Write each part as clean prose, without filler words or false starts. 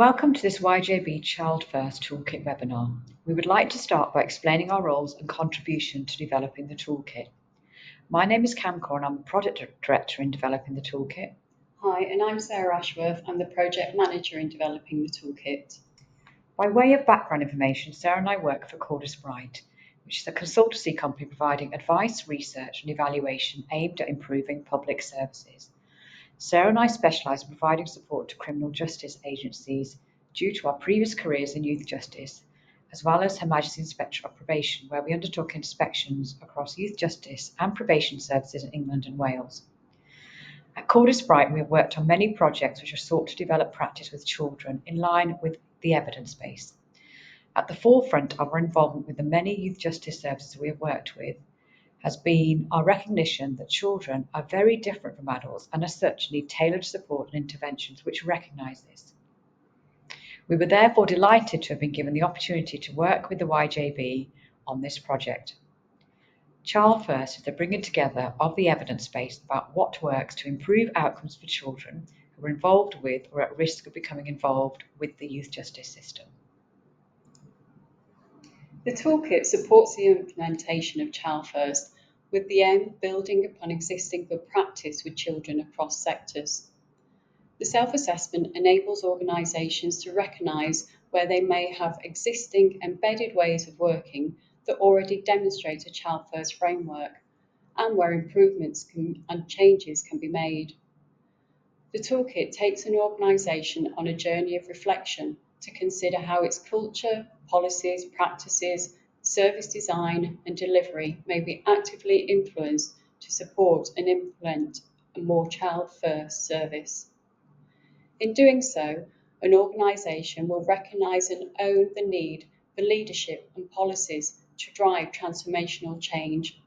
Welcome to this YJB Child First Toolkit webinar. We would like to start by explaining our roles and contribution to developing the toolkit. My name is Cam Corr and I'm the Product Director in developing the toolkit. Hi, and I'm Sarah Ashworth. I'm the Project Manager in developing the toolkit. By way of background information, Sarah and I work for Cordis Bright, which is a consultancy company providing advice, research and evaluation aimed at improving public services. Sarah and I specialise in providing support to criminal justice agencies due to our previous careers in youth justice, as well as Her Majesty's Inspector of Probation, where we undertook inspections across youth justice and probation services in England and Wales. At Cordis Bright, we have worked on many projects which are sought to develop practice with children in line with the evidence base. At the forefront of our involvement with the many youth justice services we have worked with has been our recognition that children are very different from adults and as such need tailored support and interventions which recognise this. We were therefore delighted to have been given the opportunity to work with the YJB on this project. Child First is the bringing together of the evidence base about what works to improve outcomes for children who are involved with or at risk of becoming involved with the youth justice system. The toolkit supports the implementation of Child First with the aim of building upon existing good practice with children across sectors. The self-assessment enables organisations to recognise where they may have existing embedded ways of working that already demonstrate a Child First framework and where improvements and changes can be made. The toolkit takes an organisation on a journey of reflection to consider how its culture, policies, practices, service design and delivery may be actively influenced to support and implement a more child-first service. In doing so, an organisation will recognise and own the need for leadership and policies to drive transformational change,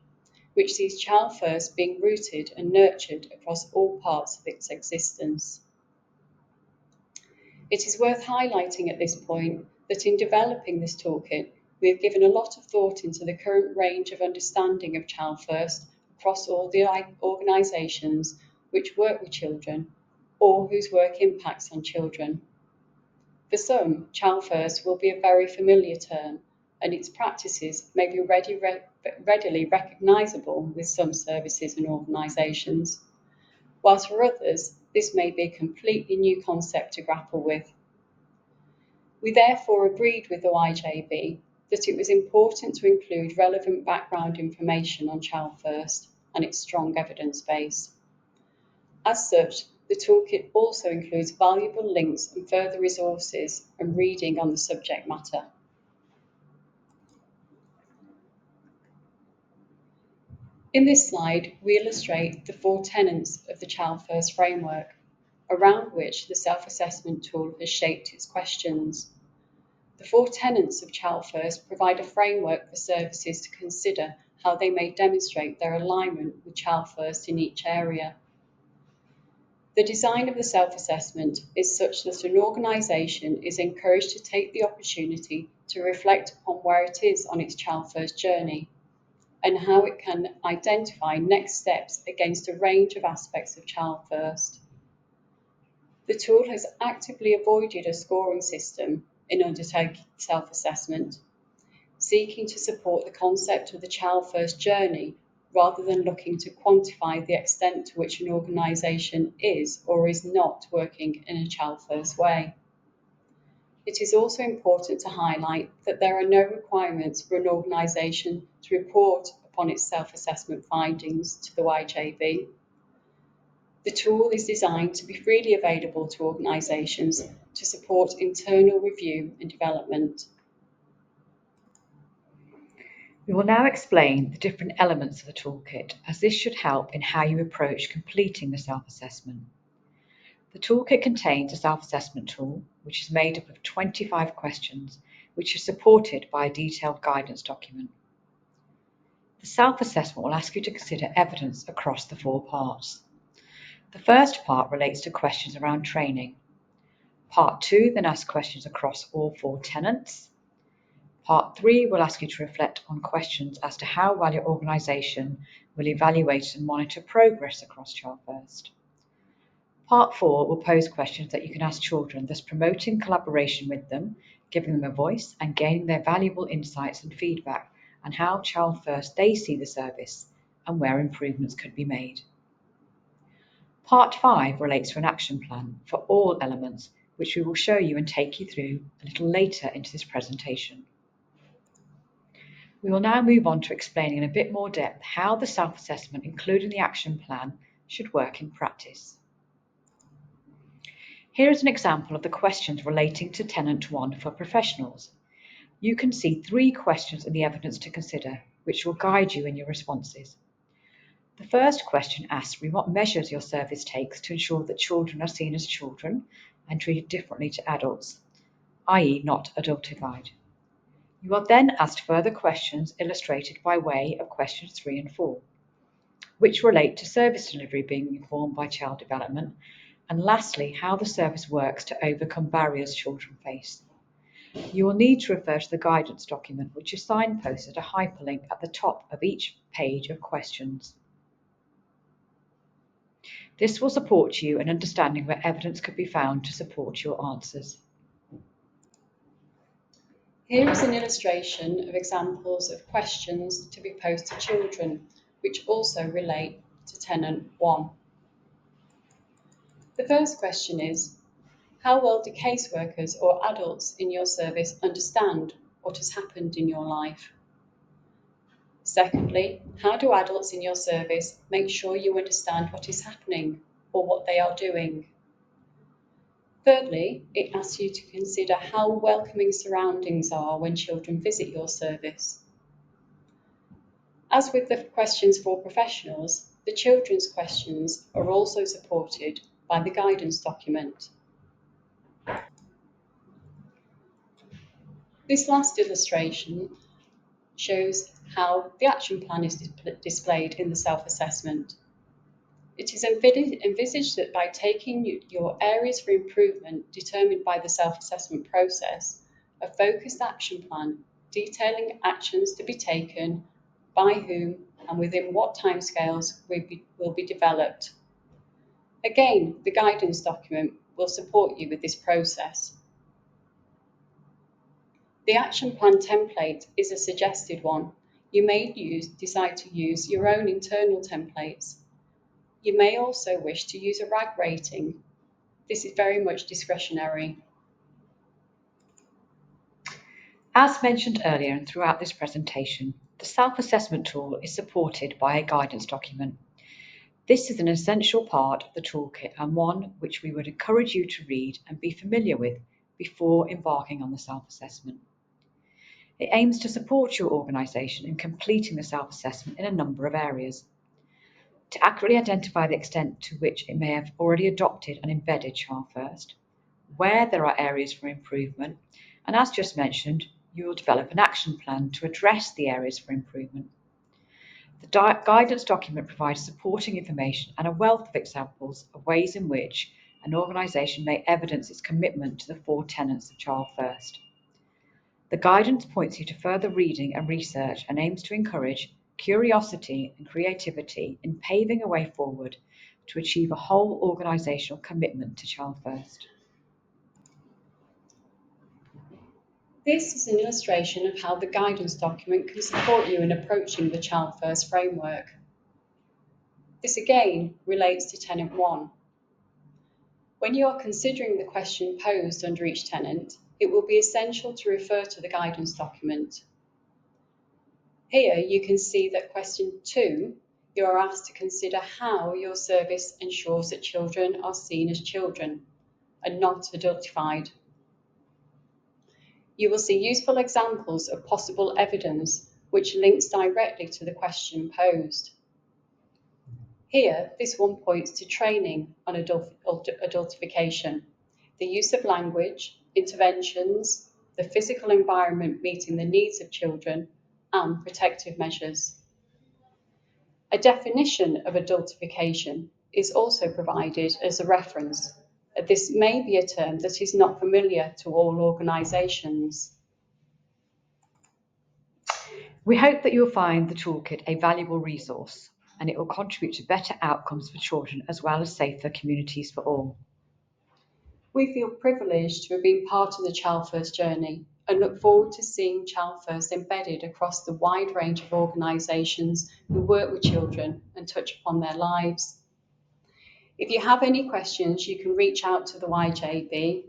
which sees Child First being rooted and nurtured across all parts of its existence. It is worth highlighting at this point that in developing this toolkit, we have given a lot of thought into the current range of understanding of Child First across all the organisations which work with children or whose work impacts on children. For some, Child First will be a very familiar term, and its practices may be readily recognisable with some services and organisations, whilst for others, this may be a completely new concept to grapple with. We therefore agreed with the YJB that it was important to include relevant background information on Child First and its strong evidence base. As such, the toolkit also includes valuable links and further resources and reading on the subject matter. In this slide, we illustrate the 4 tenets of the Child First framework, around which the self-assessment tool has shaped its questions. The 4 tenets of Child First provide a framework for services to consider how they may demonstrate their alignment with Child First in each area. The design of the self-assessment is such that an organisation is encouraged to take the opportunity to reflect upon where it is on its Child First journey and how it can identify next steps against a range of aspects of Child First. The tool has actively avoided a scoring system in undertaking self-assessment, seeking to support the concept of the Child First journey rather than looking to quantify the extent to which an organisation is or is not working in a Child First way. It is also important to highlight that there are no requirements for an organisation to report upon its self-assessment findings to the YJB. The tool is designed to be freely available to organisations to support internal review and development. We will now explain the different elements of the toolkit, as this should help in how you approach completing the self-assessment. The toolkit contains a self-assessment tool, which is made up of 25 questions, which is supported by a detailed guidance document. The self-assessment will ask you to consider evidence across the 4 parts. The first part relates to questions around training. Part 2 then asks questions across all 4 tenets. Part 3 will ask you to reflect on questions as to how well your organisation will evaluate and monitor progress across Child First. Part 4 will pose questions that you can ask children, thus promoting collaboration with them, giving them a voice and gaining their valuable insights and feedback on how Child First they see the service and where improvements could be made. Part 5 relates to an action plan for all elements, which we will show you and take you through a little later into this presentation. We will now move on to explaining in a bit more depth how the self-assessment, including the action plan, should work in practice. Here is an example of the questions relating to Tenant 1 for professionals. You can see 3 questions in the evidence to consider, which will guide you in your responses. The first question asks what measures your service takes to ensure that children are seen as children and treated differently to adults, i.e. not adultified. You are then asked further questions illustrated by way of questions 3 and 4, which relate to service delivery being informed by child development, and lastly, how the service works to overcome barriers children face. You will need to refer to the guidance document, which is signposted a hyperlink at the top of each page of questions. This will support you in understanding where evidence could be found to support your answers. Here is an illustration of examples of questions to be posed to children, which also relate to Tenant 1. The first question is, how well do caseworkers or adults in your service understand what has happened in your life? Secondly, how do adults in your service make sure you understand what is happening or what they are doing? Thirdly, it asks you to consider how welcoming surroundings are when children visit your service. As with the questions for professionals, the children's questions are also supported by the guidance document. This last illustration shows how the action plan is displayed in the self-assessment. It is envisaged that by taking your areas for improvement determined by the self-assessment process, a focused action plan detailing actions to be taken, by whom and within what timescales will be developed. Again, the guidance document will support you with this process. The action plan template is a suggested one. You may decide to use your own internal templates. You may also wish to use a RAG rating. This is very much discretionary. As mentioned earlier and throughout this presentation, the self-assessment tool is supported by a guidance document. This is an essential part of the toolkit and one which we would encourage you to read and be familiar with before embarking on the self-assessment. It aims to support your organisation in completing the self-assessment in a number of areas. To accurately identify the extent to which it may have already adopted and embedded Child First, where there are areas for improvement, and as just mentioned, you will develop an action plan to address the areas for improvement. The guidance document provides supporting information and a wealth of examples of ways in which an organisation may evidence its commitment to the 4 tenets of Child First. The guidance points you to further reading and research and aims to encourage curiosity and creativity in paving a way forward to achieve a whole organisational commitment to Child First. This is an illustration of how the guidance document can support you in approaching the Child First framework. This again relates to Tenant 1. When you are considering the question posed under each tenant, it will be essential to refer to the guidance document. Here you can see that question 2, you are asked to consider how your service ensures that children are seen as children and not adultified. You will see useful examples of possible evidence which links directly to the question posed. Here, this one points to training on adultification, the use of language, interventions, the physical environment meeting the needs of children, and protective measures. A definition of adultification is also provided as a reference. This may be a term that is not familiar to all organisations. We hope that you'll find the toolkit a valuable resource and it will contribute to better outcomes for children as well as safer communities for all. We feel privileged to have been part of the Child First journey and look forward to seeing Child First embedded across the wide range of organisations who work with children and touch upon their lives. If you have any questions, you can reach out to the YJB.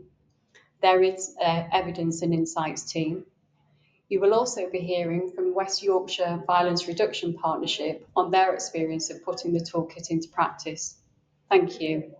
There is Evidence and Insights team. You will also be hearing from West Yorkshire Violence Reduction Partnership on their experience of putting the toolkit into practice. Thank you.